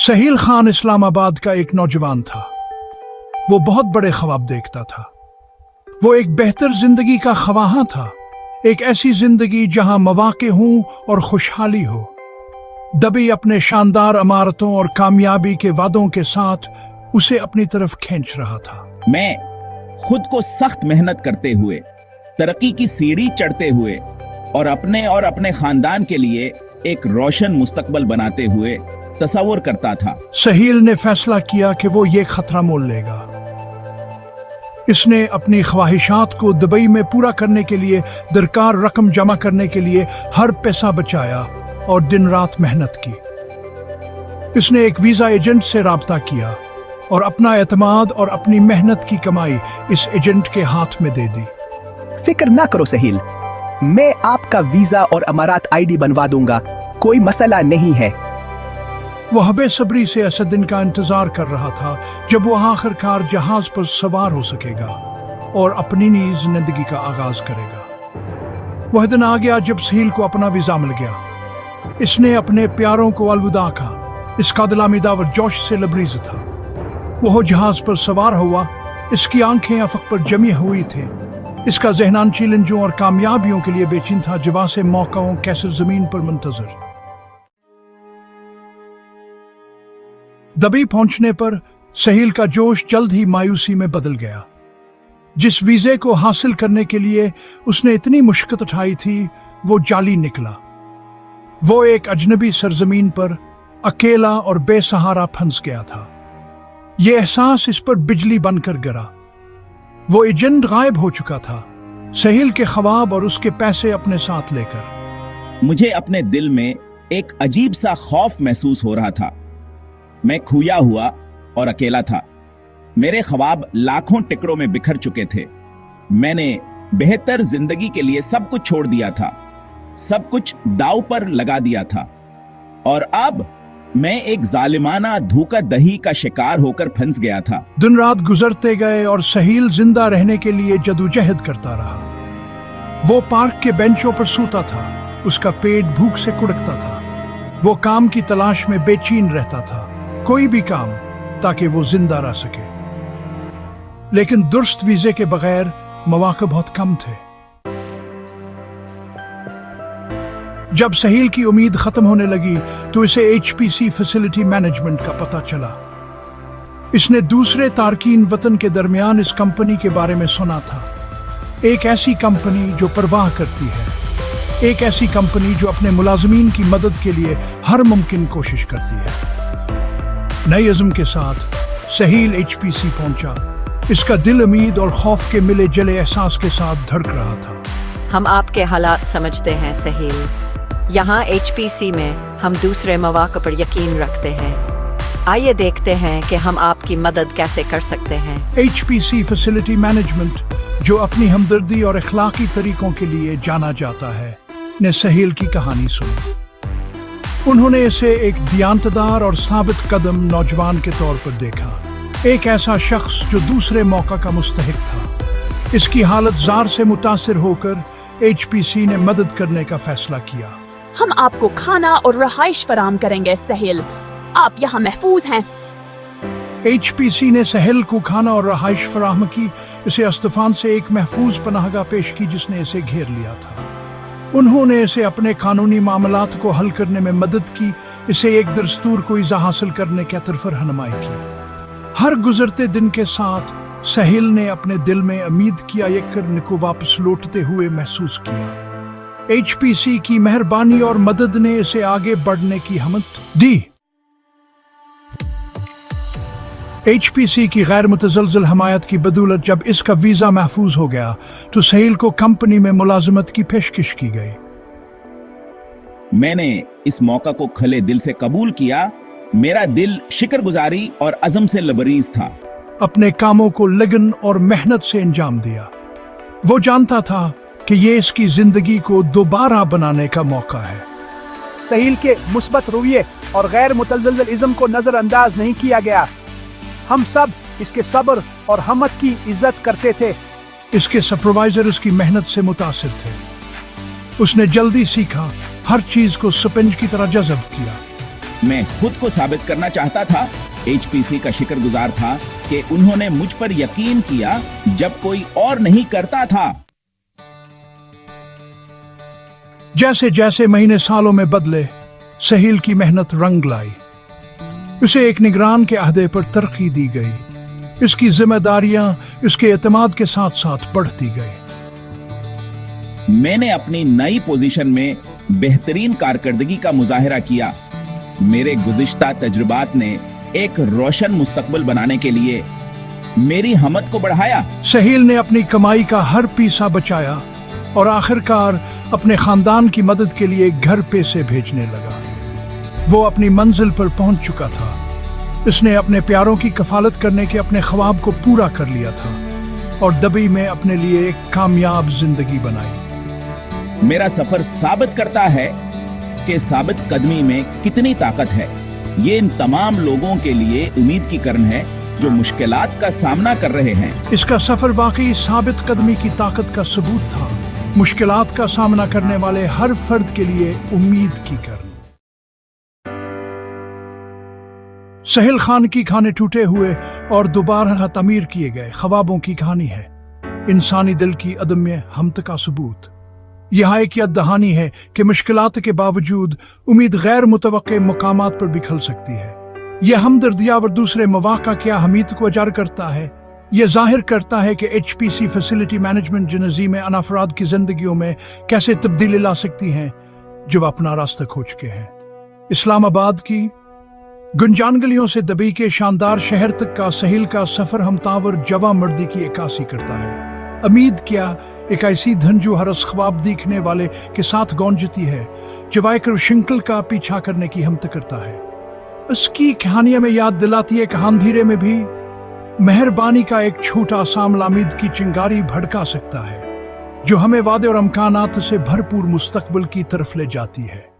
सहील खान इस्लामाबाद का एक नौजवान था। वो बहुत बड़े ख्वाब देखता था। वो एक बेहतर जिंदगी का ख्वाहा था, एक ऐसी जिंदगी जहां मौके हों और खुशहाली हो। दबी अपने शानदार इमारतों और कामयाबी के वादों के साथ उसे अपनी तरफ खींच रहा था। मैं खुद को सख्त मेहनत करते हुए, तरक्की की सीढ़ी चढ़ते हुए और अपने खानदान के लिए एक रोशन मुस्तकबल बनाते हुए तस्वुर करता था। सहील ने फैसला किया कि वो ये खतरा मोल लेगा। इसने अपनी ख्वाहिशात को दुबई में पूरा करने के लिए दरकार रकम जमा करने के लिए हर पैसा बचाया और दिन रात मेहनत की। इसने एक वीजा एजेंट से राब्ता किया और अपना एतमाद और अपनी मेहनत की कमाई इस एजेंट के हाथ में दे दी। फिक्र ना करो सहील, मैं आपका वीजा और अमारात आईडी बनवा दूंगा, कोई मसला नहीं है। वह बेसब्री से ऐसे दिन का इंतजार कर रहा था जब वो आखिरकार जहाज पर सवार हो सकेगा और अपनी नई जिंदगी का आगाज करेगा। वह दिन आ गया जब सहील को अपना वीजा मिल गया। इसने अपने प्यारों को अलविदा कहा। इसका दिल उम्मीद जोश से लबरेज था। वह जहाज पर सवार हुआ। इसकी आंखें अफक पर जमी हुई थी। इसका ज़हन चैलेंजों और कामयाबियों के लिए बेचैन था, जवा से मौकाओं कैसे जमीन पर मुंतजर। दुबई पहुंचने पर सहील का जोश जल्द ही मायूसी में बदल गया। जिस वीजे को हासिल करने के लिए उसने इतनी मुश्किल उठाई थी, वो जाली निकला। वो एक अजनबी सरजमीन पर अकेला और बेसहारा फंस गया था। ये एहसास इस पर बिजली बनकर गिरा। वो एजेंट गायब हो चुका था, सहील के ख्वाब और उसके पैसे अपने साथ लेकर। मुझे अपने दिल में एक अजीब सा खौफ महसूस हो रहा था। मैं खोया हुआ और अकेला था। मेरे ख्वाब लाखों टुकड़ों में बिखर चुके थे। मैंने बेहतर जिंदगी के लिए सब कुछ छोड़ दिया था, सब कुछ दांव पर लगा दिया था, और अब मैं एक जालिमाना धोखाधड़ी का शिकार होकर फंस गया था। दिन रात गुजरते गए और सहील जिंदा रहने के लिए जदोजहद करता रहा। वो पार्क के बेंचों पर सोता था। उसका पेट भूख से कुड़कता था। वो काम की तलाश में बेचैन रहता था, कोई भी काम, ताकि वो जिंदा रह सके। लेकिन दुरुस्त वीजे के बगैर मौके बहुत कम थे। जब सहील की उम्मीद खत्म होने लगी तो इसे HPC फैसिलिटी मैनेजमेंट का पता चला। इसने दूसरे तारकीन वतन के दरमियान इस कंपनी के बारे में सुना था। एक ऐसी कंपनी जो परवाह करती है, एक ऐसी कंपनी जो अपने मुलाजमीन की मदद के लिए हर मुमकिन कोशिश करती है। नई अज़्म के साथ सहील HPC पहुंचा। इसका दिल उम्मीद और खौफ के मिले जले एहसास के साथ धड़क रहा था। हम आपके हालात समझते हैं सहील। यहाँ HPC में हम दूसरे मौके पर यकीन रखते हैं। आइए देखते हैं कि हम आपकी मदद कैसे कर सकते हैं। HPC फैसिलिटी मैनेजमेंट, जो अपनी हमदर्दी और अखलाकी तरीकों के लिए जाना जाता है, ने सहील की कहानी सुनी। उन्होंने इसे एक दियांतदार और साबित कदम नौजवान के तौर पर देखा, एक ऐसा शख्स जो दूसरे मौका का मुस्तहिक था। इसकी हालत जार से मुतासिर होकर HPC ने मदद करने का फैसला किया। हम आपको खाना और रहाइश फराहम करेंगे सहील, आप यहाँ महफूज हैं। HPC ने सहील को खाना और रहाइश फराहम की। इसे अस्तफान से एक महफूज पनाहगाह पेश की जिसने इसे घेर लिया था। उन्होंने इसे अपने कानूनी मामलात को हल करने में मदद की। इसे एक दस्तूर को इज़ा हासिल करने की तरफ रहनुमाई की। हर गुजरते दिन के साथ सहील ने अपने दिल में उम्मीद किया एक करने को वापस लौटते हुए महसूस किया। HPC की मेहरबानी और मदद ने इसे आगे बढ़ने की हिम्मत दी। HPC की गैर मुतज़लज़ल हमायत की बदौलत जब इसका वीज़ा महफूज हो गया तो सहील को कंपनी में मुलाजमत की पेशकश की गई। मैंने इस मौका को खुले दिल से कबूल किया। मेरा दिल शुक्रगुजारी और अज़म से लबरीज था। अपने कामों को लगन और मेहनत से अंजाम दिया। वो जानता था कि ये इसकी जिंदगी को दोबारा बनाने का मौका है। सहील के मुस्बत रवैये और गैर मुतज़लज़ल इज़्म को नजरअंदाज नहीं किया गया। हम सब इसके सब्र और हिम्मत की इज्जत करते थे। इसके सुपरवाइजर उसकी मेहनत से मुतासिर थे। उसने जल्दी सीखा, हर चीज को स्पंज की तरह जज़ब किया। मैं खुद को साबित करना चाहता था। एचपीसी का शुक्रगुजार था कि उन्होंने मुझ पर यकीन किया जब कोई और नहीं करता था। जैसे जैसे महीने सालों में बदले, सहील की मेहनत रंग लाई। उसे एक निगरान के अहदे पर तरक्की दी गई। इसकी जिम्मेदारियां इसके एतमाद के साथ साथ बढ़ती गई। मैंने अपनी नई पोजीशन में बेहतरीन कारकर्दगी का मुजाहिरा किया। मेरे गुज़िश्ता तजुर्बात ने एक रोशन मुस्तकबिल बनाने के लिए मेरी हमत को बढ़ाया। सहील ने अपनी कमाई का हर पैसा बचाया और आखिरकार अपने खानदान की मदद के लिए घर पैसे भेजने लगा। वो अपनी मंजिल पर पहुंच चुका था। इसने अपने प्यारों की कफालत करने के अपने ख्वाब को पूरा कर लिया था और दुबई में अपने लिए एक कामयाब जिंदगी बनाई। मेरा सफर साबित करता है कि साबित कदमी में कितनी ताकत है। ये इन तमाम लोगों के लिए उम्मीद की किरण है जो मुश्किलात का सामना कर रहे हैं। इसका सफर वाकई साबित कदमी की ताकत का सबूत था। मुश्किलात का सामना करने वाले हर फर्द के लिए उम्मीद की किरण। सहील खान की खाने टूटे हुए और दोबारा तमीर किए गए ख्वाबों की कहानी है। इंसानी दिल की अदम्य हमत का सबूत। यह एक याद दहानी है कि मुश्किलात के बावजूद उम्मीद गैर मुतवक्के मुकामात पर भी खिल सकती है। यह हमदर्दी और दूसरे मौक़ा की अहमियत को उजागर करता है। यह जाहिर करता है कि एचपीसी फैसिलिटी मैनेजमेंट जनजीमें अनाफराद की जिंदगियों में कैसे तब्दीली ला सकती हैं जो अपना रास्ता खो चुके हैं। इस्लामाबाद की गुंजान गलियों से दुबई के शानदार शहर तक का सहील का सफर हमतावर जवा मर्दी की इक्कासी करता है। उम्मीद क्या एक ऐसी धन जो हरस ख्वाब देखने वाले के साथ गौंजती है, जो वायकर शिंकल का पीछा करने की हिम्मत करता है। उसकी कहानियां में याद दिलाती है कि अंधेरे में भी मेहरबानी का एक छोटा सा उम्मीद की चिंगारी भड़का सकता है, जो हमें वादे और अमकानात से भरपूर मुस्तकबिल की तरफ ले जाती है।